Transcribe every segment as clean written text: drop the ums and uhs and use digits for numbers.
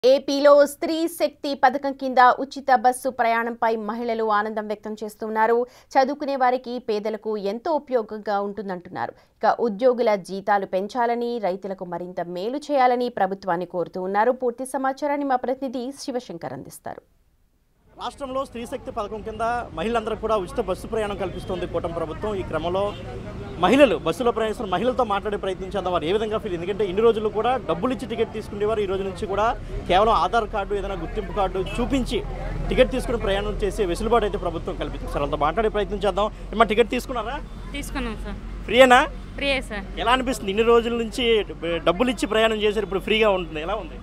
ఏపీలో స్త్రీ శక్తి పథకం కింద ఉచిత బస్సు ప్రయాణంపై మహిళలు ఆనందం వ్యక్తం చేస్తున్నారు. చదువుకునే వారికి, పేదలకు ఎంతో ఉపయోగంగా ఉంటుందంటున్నారు. ఇక ఉద్యోగుల జీతాలు పెంచాలని, రైతులకు మరింత మేలు చేయాలని ప్రభుత్వాన్ని కోరుతూ ఉన్నారు. పూర్తి సమాచారాన్ని మా ప్రతినిధి శివశంకర్ అందిస్తారు. రాష్ట్రంలో స్త్రీ శక్తి పథకం కింద మహిళలందరికీ కూడా ఉచిత బస్సు ప్రయాణం కల్పిస్తోంది కూటమి ప్రభుత్వం. ఈ క్రమంలో మహిళలు బస్సులో ప్రయాణిస్తున్న మహిళలతో మాట్లాడే ప్రయత్నించేద్దాం. వారు ఏ విధంగా ఫీల్, ఎందుకంటే ఇన్ని రోజులు కూడా డబ్బులు ఇచ్చి టికెట్ తీసుకునేవారు. ఈ రోజు నుంచి కూడా కేవలం ఆధార్ కార్డు, ఏదైనా గుర్తింపు కార్డు చూపించి టికెట్ తీసుకుని ప్రయాణం చేసే వెసులుబాటు అయితే ప్రభుత్వం కల్పిస్తుంది. సార్, వాళ్ళతో మాట్లాడే ప్రయత్నించేద్దాం. ఏమన్నా టికెట్ తీసుకున్నారా? తీసుకున్నాం సార్. ఫ్రీయేనా? ఫ్రీయే సార్. ఎలా అనిపిస్తుంది? ఇన్ని రోజుల నుంచి డబ్బులు ఇచ్చి ప్రయాణం చేశారు, ఇప్పుడు ఫ్రీగా ఉంటుంది, ఎలా ఉంది?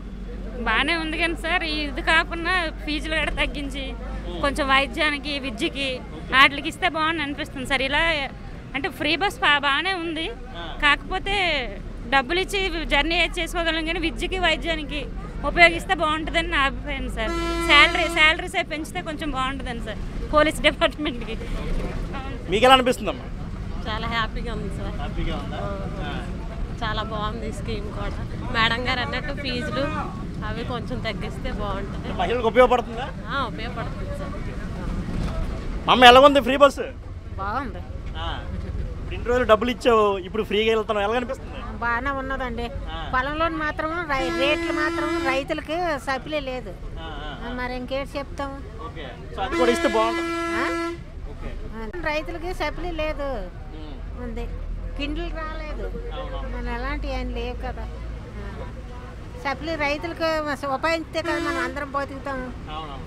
బాగానే ఉంది కానీ సార్, ఇది కాకుండా ఫీజులు కూడా తగ్గించి కొంచెం వైద్యానికి, విద్యకి వాటికి ఇస్తే బాగుంది అనిపిస్తుంది సార్. ఇలా అంటే ఫ్రీ బస్ బాగానే ఉంది, కాకపోతే డబ్బులు ఇచ్చి జర్నీ చేసుకోగలం కానీ విద్యకి, వైద్యానికి ఉపయోగిస్తే బాగుంటుందని నా అభిప్రాయం సార్. శాలరీస్ అవి పెంచితే కొంచెం బాగుంటుందని సార్ పోలీస్ డిపార్ట్మెంట్కి. మీకు ఎలా అనిపిస్తుందమ్మా? చాలా హ్యాపీగా ఉంది సార్. హ్యాపీగా ఉందా? చాలా బాగుంది స్కీమ్ కూడా. మేడం గారు అన్నట్టు ఫీజులు అవి కొంచెం తగ్గిస్తే బాగుంటుంది. మహిళలకు ఉపయోగపడుతుందా? ఉపయోగపడుతుంది సార్. అమ్మ, ఎలా ఉంది ఫ్రీ బస్సు? బాగుంది. ఇన్ని రోజులు డబ్బులు ఇచ్చావు, ఇప్పుడు ఫ్రీగా వెళ్తాను, ఎలా అనిపిస్తుంది? బాగానే ఉన్నదండి. పొలంలో మాత్రం రేట్లు మాత్రం రైతులకి సప్లై లేదు, మరి ఇంకేటి చెప్తాము. అది కూడా ఇస్తే బాగుంటుంది. రైతులకి సప్లై లేదు ఉంది, కిండ్లు రాలేదు, మన ఎలాంటివి ఏం లేవు కదా. సప్లై రైతులకు ఉపాయించితే కదా మనం అందరం బతుకుతాము.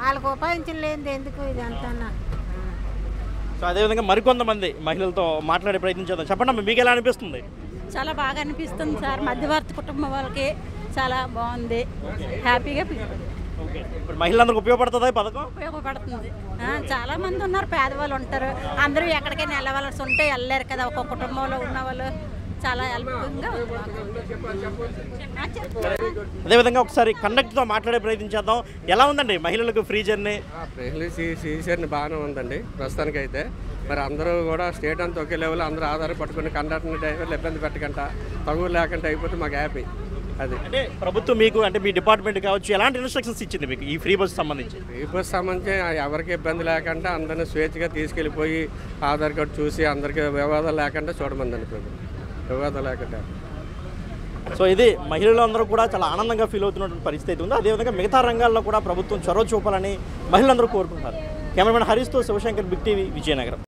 వాళ్ళకి ఉపాయించలేనిది ఎందుకు ఇది అంతా. సో అదేవిధంగా మరికొంతమంది మహిళలతో మాట్లాడే ప్రయత్నం చేద్దాం. చెప్పండి అమ్మ, మీకు ఎలా అనిపిస్తుంది? చాలా బాగా అనిపిస్తుంది సార్. మధ్యవర్తి కుటుంబం వాళ్ళకి చాలా బాగుంది, హ్యాపీగా ఇప్పుడు మహిళలందరికీ ఉపయోగపడుతుందా ఈ పథకం? ఉపయోగపడుతుంది. చాలా మంది ఉన్నారు, పేదవాళ్ళు ఉంటారు, అందరూ ఎక్కడికైనా వెళ్ళవలసి ఉంటే వెళ్ళలేరు కదా. ఒక కుటుంబంలో ఉన్న వాళ్ళు చాలా హెల్ప్ఫుల్గా ఉంది. అదేవిధంగా ఒకసారి కండక్టర్తో మాట్లాడే ప్రయత్నం చేద్దాం. ఎలా ఉందండి మహిళలకు ఫ్రీ జర్నీ? ఫ్రీ జర్నీ బాగానే ఉందండి ప్రస్తుతానికి అయితే. మరి అందరూ కూడా స్టేట్ అంతా ఒకే లెవెల్ అందరూ ఆధార పట్టుకుని కండక్టర్ని, డ్రైవర్లు ఇబ్బంది పెట్టకుండా, తగులు లేకుండా అయిపోతే మాకు హ్యాపీ. అది అంటే ప్రభుత్వం మీకు, అంటే మీ డిపార్ట్మెంట్ కావచ్చు, ఎలాంటి ఇన్స్ట్రక్షన్స్ ఇచ్చింది మీకు ఈ ఫ్రీ బస్ సంబంధించి? ఫ్రీ బస్ సంబంధించి ఎవరికి ఇబ్బంది లేకుండా అందరినీ స్వేచ్ఛగా తీసుకెళ్ళిపోయి ఆధార్ కార్డు చూసి అందరికీ వివాదాలు లేకుండా చూడమంది అనుకోండి, వివాదాలు లేకుండా. సో ఇది మహిళలందరూ కూడా చాలా ఆనందంగా ఫీల్ అవుతున్నటువంటి పరిస్థితి ఉంది. అదేవిధంగా మిగతా రంగాల్లో కూడా ప్రభుత్వం చొరవ చూపాలని మహిళలందరూ కోరుకుంటున్నారు. కెమెరామెన్ హరీష్తో శివశంకర్, బిగ్ టీవీ, విజయనగరం.